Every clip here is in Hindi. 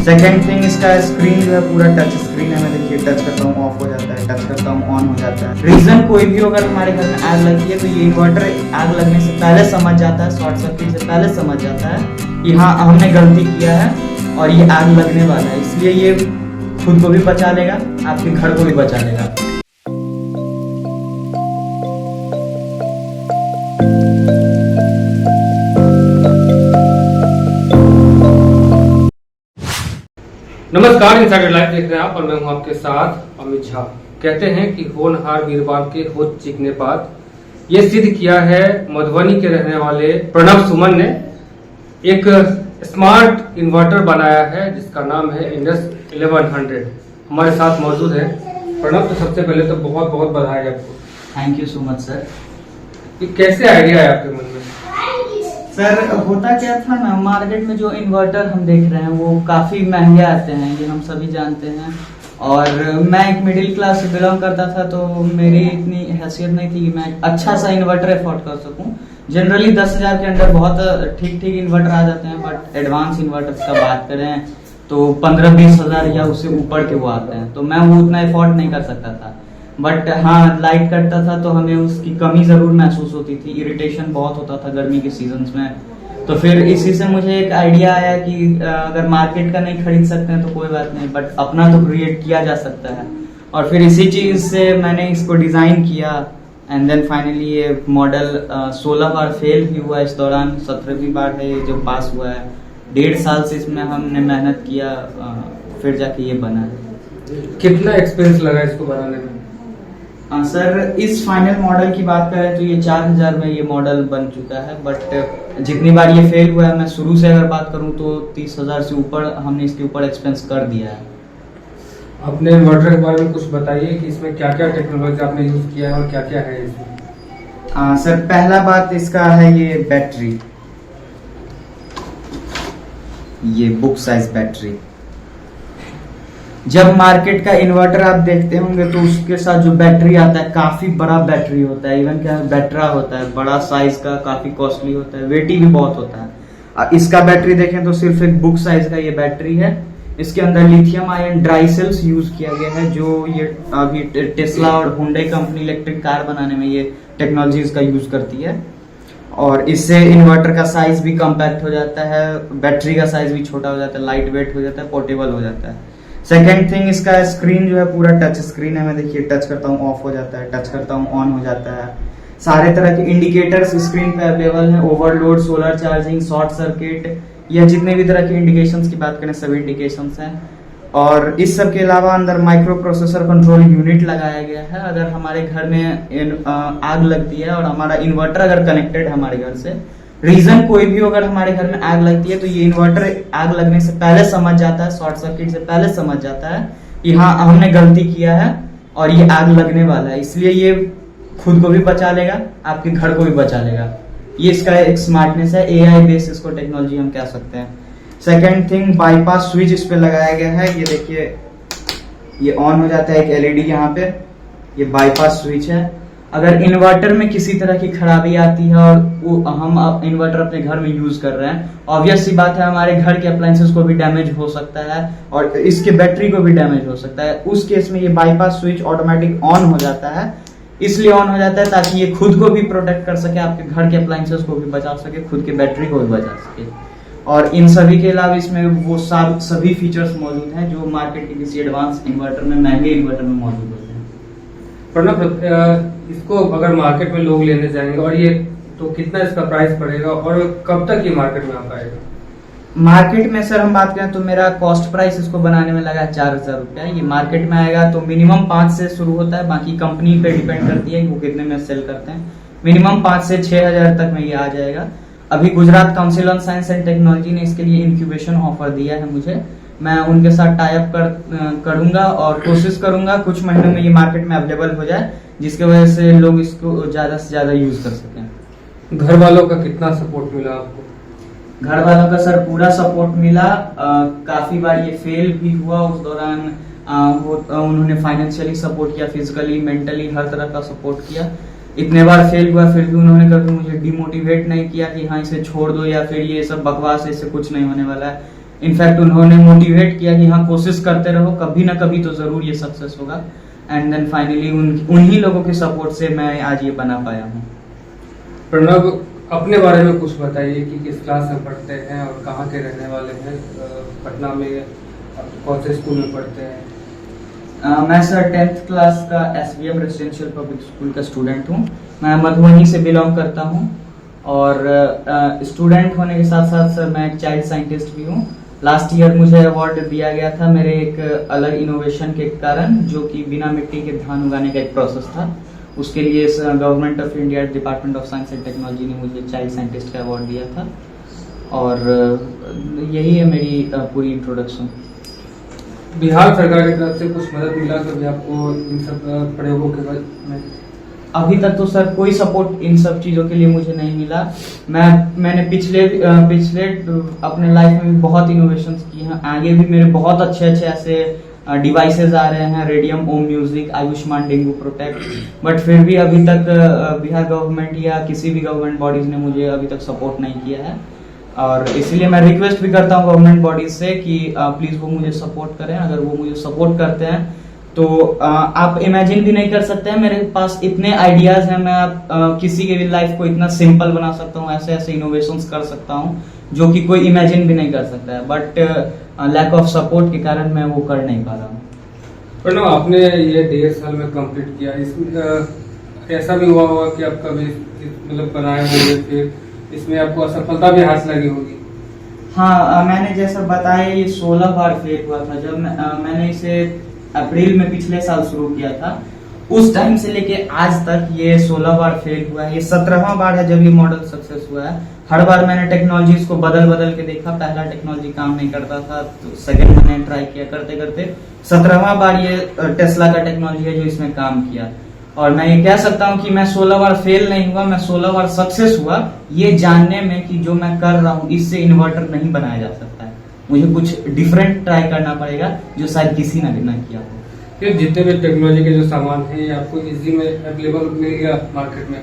सेकेंड थिंग, इसका स्क्रीन जो है पूरा टच स्क्रीन है। मैं देखिए टच करता हूँ ऑफ हो जाता है, टच करता हूँ ऑन हो जाता है। रीजन कोई भी अगर हमारे घर में आग लगी है तो ये इन्वर्टर आग लगने से पहले समझ जाता है, शॉर्ट सर्किट से पहले समझ जाता है कि हाँ हमने गलती किया है और ये आग लगने वाला है। इसलिए ये खुद को भी बचा लेगा, आपके घर को भी बचा लेगा। नमस्कार, इनसाइडर लाइव देख रहे हैं आप और मैं हूं आपके साथ अमित झा। कहते हैं कि होनहार वीरवार के होश चीखने बाद ये सिद्ध किया है मधुबनी के रहने वाले प्रणव सुमन ने एक स्मार्ट इन्वर्टर बनाया है जिसका नाम है इंडस 1100। हमारे साथ मौजूद है प्रणव। तो सबसे पहले तो बहुत बहुत बधाई आपको। Thank you so much sir. ये कैसे आइडिया है आपके मन में? सर होता क्या था ना, मार्केट में जो इन्वर्टर हम देख रहे हैं वो काफी महंगे आते हैं, ये हम सभी जानते हैं। और मैं एक मिडिल क्लास से बिलोंग करता था तो मेरी इतनी हैसियत नहीं थी कि मैं अच्छा सा इन्वर्टर अफोर्ड कर सकूं। जनरली 10,000 के अंदर बहुत ठीक इन्वर्टर आ जाते हैं, बट एडवांस इन्वर्टर का बात करें तो 15-20 हजार या उससे ऊपर के वो आते हैं। तो मैं वो उतना अफोर्ड नहीं कर सकता था। बट हाँ, लाइट कटता था तो हमें उसकी कमी जरूर महसूस होती थी, इरिटेशन बहुत होता था गर्मी के सीजन्स में। तो फिर इसी से मुझे एक आइडिया आया कि अगर मार्केट का नहीं खरीद सकते हैं तो कोई बात नहीं, बट अपना तो क्रिएट किया जा सकता है। और फिर इसी चीज से मैंने इसको डिजाइन किया एंड देन फाइनली ये मॉडल 16 बार फेल भी हुआ इस दौरान, 17वीं बार है ये जो पास हुआ है। 1.5 साल से इसमें हमने मेहनत किया, फिर जाके ये बना है। कितना एक्सपेंस लगा इसको बनाने में? सर इस फाइनल मॉडल की बात करें तो ये 4,000 में ये मॉडल बन चुका है। बट जितनी बार ये फेल हुआ है, मैं शुरू से अगर बात करूं तो 30,000 से ऊपर हमने इसके ऊपर एक्सपेंस कर दिया है। अपने इन्वर्टर के बारे में कुछ बताइए कि इसमें क्या क्या टेक्नोलॉजी आपने यूज किया है और क्या क्या है इसमें? सर पहला बात इसका है ये बैटरी, ये बुक साइज बैटरी। जब मार्केट का इन्वर्टर आप देखते होंगे तो उसके साथ जो बैटरी आता है काफी बड़ा बैटरी होता है, इवन क्या बैटरा होता है बड़ा साइज का, काफी कॉस्टली होता है, वेटी भी बहुत होता है। इसका बैटरी देखें तो सिर्फ एक बुक साइज का ये बैटरी है। इसके अंदर lithium ion dry cells use किया गया है, जो ये अभी टेस्ला और हुंडई कंपनी इलेक्ट्रिक कार बनाने में ये टेक्नोलॉजीज का यूज करती है। और इससे इन्वर्टर का साइज भी कम्पैक्ट हो जाता है, बैटरी का साइज भी छोटा हो जाता है, लाइट वेट हो जाता है, पोर्टेबल हो जाता है। सेकेंड थिंग, इसका स्क्रीन जो है पूरा टच स्क्रीन है। मैं देखिए टच करता हूँ ऑफ हो जाता है, टच करता हूँ ऑन हो जाता है। सारे तरह के इंडिकेटर्स स्क्रीन पे अवेलेबल हैं, overload, solar charging, short circuit, या जितने भी तरह के इंडिकेशंस की बात करें सभी इंडिकेशंस हैं। और इस सब के अलावा अंदर माइक्रो प्रोसेसर कंट्रोल यूनिट लगाया गया है। अगर हमारे घर में आग लगती है और हमारा इन्वर्टर अगर कनेक्टेड है हमारे घर से, रीजन कोई भी अगर हमारे घर में आग लगती है तो ये इन्वर्टर आग लगने से पहले समझ जाता है, शॉर्ट सर्किट से पहले समझ जाता है कि हाँ हमने गलती किया है और ये आग लगने वाला है। इसलिए ये खुद को भी बचा लेगा, आपके घर को भी बचा लेगा। ये इसका एक स्मार्टनेस है, AI बेस्ड इसको टेक्नोलॉजी हम कह सकते हैं। सेकेंड थिंग, बाईपास स्विच इस पे लगाया गया है। ये देखिए ये ऑन हो जाता है, एक LED यहाँ पे, ये बाईपास स्विच है। अगर इन्वर्टर में किसी तरह की खराबी आती है और हम इन्वर्टर अपने घर में यूज कर रहे हैं, ऑब्वियस सी बात है हमारे घर के अप्लायंसेस को भी डैमेज हो सकता है और इसके बैटरी को भी डैमेज हो सकता है। उस केस में ये बाईपास स्विच ऑटोमेटिक ऑन हो जाता है। इसलिए ऑन हो जाता है ताकि ये खुद को भी प्रोटेक्ट कर सके, आपके घर के अप्लायंसेस को भी बचा सके, खुद के बैटरी को भी बचा सके। और इन सभी के अलावा इसमें वो सभी फीचर्स मौजूद हैं जो मार्केट के किसी एडवांस इन्वर्टर में, महंगे इन्वर्टर में मौजूद होते हैं। प्रणव, इसको अगर मार्केट में लोग लेने जाएंगे और ये तो कितना इसका प्राइस पड़ेगा और कब तक ये मार्केट में आ पाएगा? मार्केट में सर हम बात करें तो मेरा कॉस्ट प्राइस इसको बनाने में लगा 4,000 रुपया। ये मार्केट में आएगा तो मिनिमम 5 से शुरू होता है, बाकी कंपनी पे डिपेंड करती है कि वो कितने में सेल करते हैं। मिनिमम 5 से 6,000 तक में ये आ जाएगा। अभी Gujarat council on science and technology ने इसके लिए इंक्यूबेशन ऑफर दिया है मुझे। मैं उनके साथ टाई अप करूंगा और कोशिश करूंगा कुछ महीनों में ये मार्केट में अवेलेबल हो जाए, जिसकी वजह से लोग इसको ज्यादा से ज्यादा यूज कर सकें। घर वालों का कितना सपोर्ट मिला आपको? घर वालों का सर पूरा सपोर्ट मिला। काफी बार ये फेल भी हुआ, उस दौरान उन्होंने फाइनेंशियली सपोर्ट किया, फिजिकली, मेंटली, हर तरह का सपोर्ट किया। इतने बार फेल हुआ फिर भी उन्होंने कभी मुझे डिमोटिवेट नहीं किया कि हाँ इसे छोड़ दो या फिर ये सब बकवास है, इससे कुछ नहीं होने वाला है। इनफैक्ट उन्होंने मोटिवेट किया कि हाँ कोशिश करते रहो, कभी ना कभी तो जरूर ये सक्सेस होगा। एंड देन फाइनली उन्हीं लोगों के सपोर्ट से मैं आज ये बना पाया हूँ। प्रणव, अपने बारे में कुछ बताइए कि किस क्लास में पढ़ते हैं और कहाँ के रहने वाले हैं, पटना में कौन से स्कूल में पढ़ते हैं? मैं सर 10th क्लास का SVM रेसिडेंशियल पब्लिक स्कूल का स्टूडेंट हूँ। मैं मधुबनी से बिलोंग करता हूँ और स्टूडेंट होने के साथ साथ सर मैं एक चाइल्ड साइंटिस्ट भी हूँ। लास्ट ईयर मुझे अवार्ड दिया गया था मेरे एक अलग इनोवेशन के कारण, जो कि बिना मिट्टी के धान उगाने का एक प्रोसेस था। उसके लिए government of India department of science and technology ने मुझे चाइल्ड साइंटिस्ट का अवार्ड दिया था। और यही है मेरी पूरी इंट्रोडक्शन। बिहार सरकार की तरफ से कुछ मदद मिला कभी आपको इन सब प्रयोगों के बाद में? अभी तक तो सर कोई सपोर्ट इन सब चीजों के लिए मुझे नहीं मिला। मैंने पिछले अपने लाइफ में भी बहुत इनोवेशंस की हैं। आगे भी मेरे बहुत अच्छे ऐसे डिवाइसेस आ रहे हैं, रेडियम ओम music, Ayushman dengue protect, but फिर भी अभी तक बिहार गवर्नमेंट या किसी भी गवर्नमेंट बॉडीज ने मुझे अभी तक सपोर्ट नहीं किया है। और इसलिए मैं रिक्वेस्ट भी करता हूँ गवर्नमेंट बॉडीज से कि प्लीज वो मुझे सपोर्ट करें। अगर वो मुझे सपोर्ट करते हैं तो आप इमेजिन भी नहीं कर सकते हैं, मेरे पास इतने आइडियाज हैं। मैं किसी के भी लाइफ को इतना सिंपल बना सकता हूँ, ऐसे इनोवेशंस कर सकता हूँ जो कि कोई इमेजिन भी नहीं कर सकता है, बट लैक ऑफ सपोर्ट के कारण मैं वो कर नहीं पा रहा हूँ। प्रणव, आपने ये 1.5 साल में कंप्लीट किया, इसमें ऐसा भी हुआ होगा कि आप कभी मतलब बनाए होंगे, फिर इसमें आपको असफलता भी हाथ लगी होगी? हाँ, मैंने जैसा बताया ये 16 बार फेल हुआ था। जब मैंने इसे अप्रैल में पिछले साल शुरू किया था, उस टाइम से लेके आज तक ये 16 बार फेल हुआ है। ये 17वां बार है जब ये मॉडल सक्सेस हुआ है। हर बार मैंने टेक्नोलॉजीज को बदल के देखा। पहला टेक्नोलॉजी काम नहीं करता था तो सेकंड मैंने ट्राई किया, करते 17वां बार ये टेस्ला का टेक्नोलॉजी है जो इसमें काम किया। और मैं ये कह सकता हूँ कि मैं 16 बार फेल नहीं हुआ, मैं 16 बार सक्सेस हुआ, ये जानने में कि जो मैं कर रहा हूँ इससे इन्वर्टर नहीं बनाया जा सकता है। मुझे कुछ डिफरेंट ट्राई करना पड़ेगा जो शायद किसी ने भी ना किया हो। फिर जितने भी टेक्नोलॉजी के जो सामान है ये आपको इजी में अवेलेबल मिल गया मार्केट में?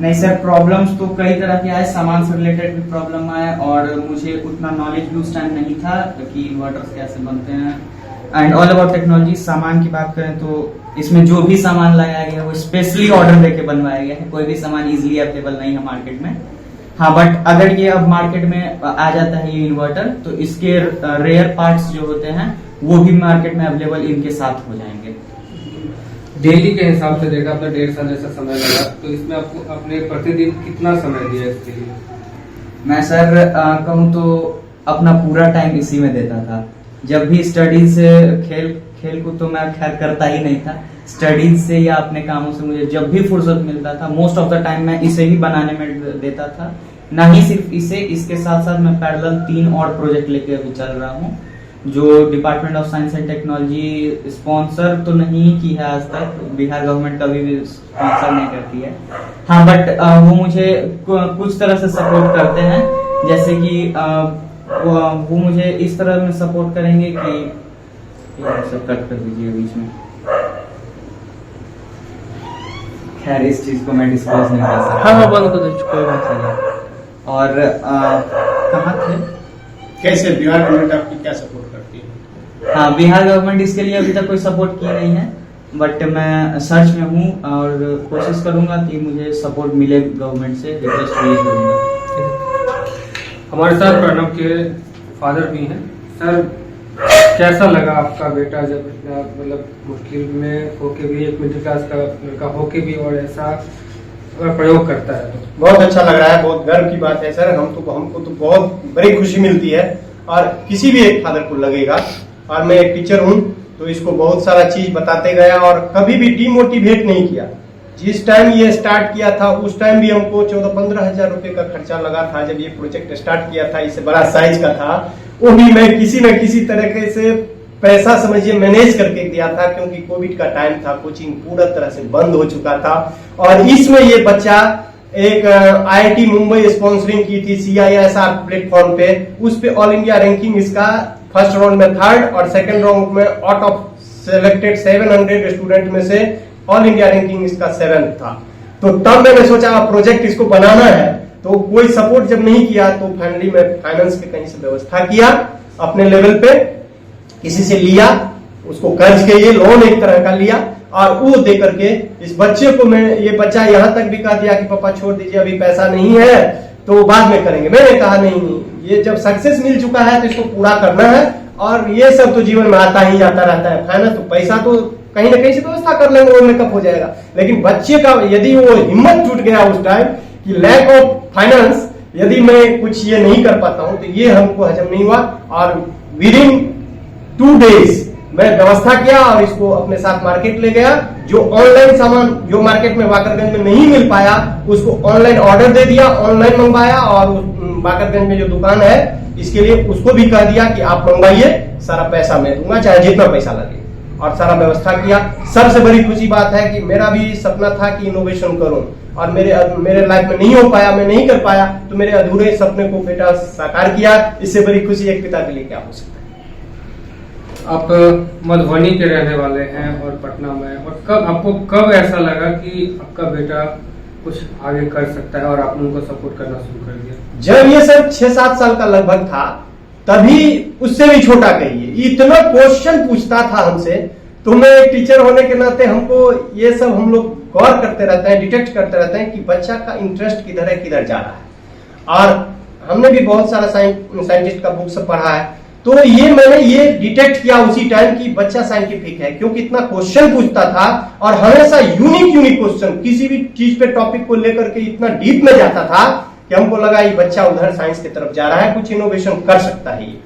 नहीं सर, प्रॉब्लम्स तो कई तरह के आए, सामान से रिलेटेड भी प्रॉब्लम आए और मुझे उतना नॉलेज भी उस टाइम नहीं था कि इन्वर्टर्स कैसे बनते हैं एंड ऑल अबाउट टेक्नोलॉजी। सामान की बात करें तो इसमें जो भी सामान लगाया गया है वो स्पेशली ऑर्डर देके बनवाया गया है। कोई भी सामान इजीली अवेलेबल नहीं है मार्केट में। हाँ, बट अगर ये अब मार्केट में आ जाता है ये इन्वर्टर तो इसके रेयर पार्ट्स जो होते हैं वो भी मार्केट में अवेलेबल इनके साथ हो जाएंगे। डेली के हिसाब से देखा आपने 1.5 साल जैसा समय लगा, तो इसमें आपको अपने प्रतिदिन कितना समय दिया इसके लिए? मैं सर कहूँ तो अपना पूरा टाइम इसी में देता था। जब भी स्टडीज से खेल को तो मैं खैर करता ही नहीं था। स्टडीज से या अपने कामों से मुझे जब भी फुर्सत मिलता था मोस्ट ऑफ द टाइम मैं इसे ही बनाने में देता था। ना ही सिर्फ इसे, इसके साथ साथ मैं पैरेलल 3 और प्रोजेक्ट लेके अभी चल रहा हूँ जो department of science and technology sponsor तो नहीं की है आज तक, बिहार गवर्नमेंट कभी भी स्पॉन्सर नहीं करती है। हाँ, बट वो मुझे कुछ तरह से सपोर्ट करते हैं, जैसे कि वो मुझे इस तरह में सपोर्ट करेंगे कि सब कट कर दीजिए बीच में। खैर इस चीज को मैं डिस्क्लोज नहीं कर सकता। हाँ, बंद कर दीजिए, कोई बात नहीं। और कहाँ थे? कैसे बिहार गवर्नमेंट आपकी क्या सपोर्ट करती है? हाँ, बिहार गवर्नमेंट इसके लिए अभी तक कोई सपोर्ट की नहीं है, बट मैं सर्च में हूँ और कोशिश करूंगा कि मुझे सपोर्ट मिले गवर्नमेंट से। रिक्वेस्ट भी करूंगा। हमारे साथ प्रणव के फादर भी हैं। सर, कैसा लगा आपका बेटा जब इतना मतलब मुश्किल में होके भी, एक मिडिल क्लास का लड़का होके भी और ऐसा प्रयोग करता है? बहुत अच्छा लग रहा है, बहुत गर्व की बात है सर। हमको तो बहुत बड़ी खुशी मिलती है और किसी भी एक फादर को लगेगा। और मैं एक टीचर हूँ तो इसको बहुत सारा चीज बताते गया और कभी भी डिमोटिवेट नहीं किया। जिस टाइम ये स्टार्ट किया था उस टाइम भी हमको 14-15 हजार रुपए का खर्चा लगा था। जब ये प्रोजेक्ट स्टार्ट किया था, इससे बड़ा साइज का था, वो भी मैं किसी न किसी तरीके से पैसा समझिए मैनेज करके दिया था, क्योंकि कोविड का टाइम था, कोचिंग पूरा तरह से बंद हो चुका था। और इसमें ये बच्चा एक IIT मुंबई स्पॉन्सरिंग की थी CISR प्लेटफॉर्म पे, उस पे ऑल इंडिया रैंकिंग इसका फर्स्ट राउंड में 3rd और सेकंड राउंड में आउट ऑफ सिलेक्टेड 700 स्टूडेंट में से ऑल इंडिया रैंकिंग इसका 7th था। तो तब मैंने सोचा प्रोजेक्ट इसको बनाना है तो कोई सपोर्ट जब नहीं किया तो फाइनली मैं फाइनेंस के कहीं से व्यवस्था किया, अपने लेवल पे किसी से लिया, उसको कर्ज के लिए लोन एक तरह का लिया, और वो दे करके इस बच्चे को मैं, ये बच्चा यहाँ तक भी कह दिया कि पापा छोड़ दीजिए अभी पैसा नहीं है तो बाद में करेंगे। मैंने कहा नहीं, ये जब सक्सेस मिल चुका है तो इसको पूरा करना है, और ये सब तो जीवन में आता ही जाता रहता है। फाइनेंस तो पैसा तो कहीं ना कहीं से व्यवस्था कर लेंगे, वो मेकअप हो जाएगा। लेकिन बच्चे का यदि वो हिम्मत टूट गया उस टाइम कि लैक ऑफ फाइनेंस, यदि मैं कुछ ये नहीं कर पाता हूं तो ये हमको हजम नहीं हुआ, और विद इन 2 days मैं व्यवस्था किया और इसको अपने साथ मार्केट ले गया। जो ऑनलाइन सामान जो मार्केट में वाकरगंज में नहीं मिल पाया उसको ऑनलाइन ऑर्डर दे दिया, ऑनलाइन मंगवाया, और वाकरगंज में जो दुकान है इसके लिए उसको भी कह दिया कि आप मंगवाइए, सारा पैसा मैं दूंगा चाहे जितना पैसा लगे, और सारा व्यवस्था किया। सबसे बड़ी खुशी बात है कि मेरा भी सपना था कि इनोवेशन करूं, और मेरे लाइफ में नहीं हो पाया, मैं नहीं कर पाया, तो मेरे अधूरे सपने को बेटा साकार किया। इससे बड़ी खुशी एक पिता के लिए क्या हो सकता है। आप मधुबनी के रहने वाले हैं और पटना में, और कब ऐसा लगा कि आपका बेटा कुछ आगे कर सकता है और आपने उनको सपोर्ट करना शुरू कर दिया? जब ये सब 6-7 साल का लगभग था, तभी उससे भी छोटा कहिए, इतना क्वेश्चन पूछता था हमसे। तो मैं एक टीचर होने के नाते हमको ये सब हम लोग गौर करते रहते हैं, डिटेक्ट करते रहते हैं कि बच्चा का इंटरेस्ट किधर है, किधर जा रहा है। और हमने भी बहुत सारा साइंटिस्ट का बुक सब पढ़ा है, तो ये मैंने ये डिटेक्ट किया उसी टाइम कि बच्चा साइंटिफिक है, क्योंकि इतना क्वेश्चन पूछता था और हमेशा यूनिक क्वेश्चन, किसी भी चीज पे टॉपिक को लेकर के इतना डीप में जाता था कि हमको लगा ये बच्चा उधर साइंस की तरफ जा रहा है, कुछ इनोवेशन कर सकता है ये।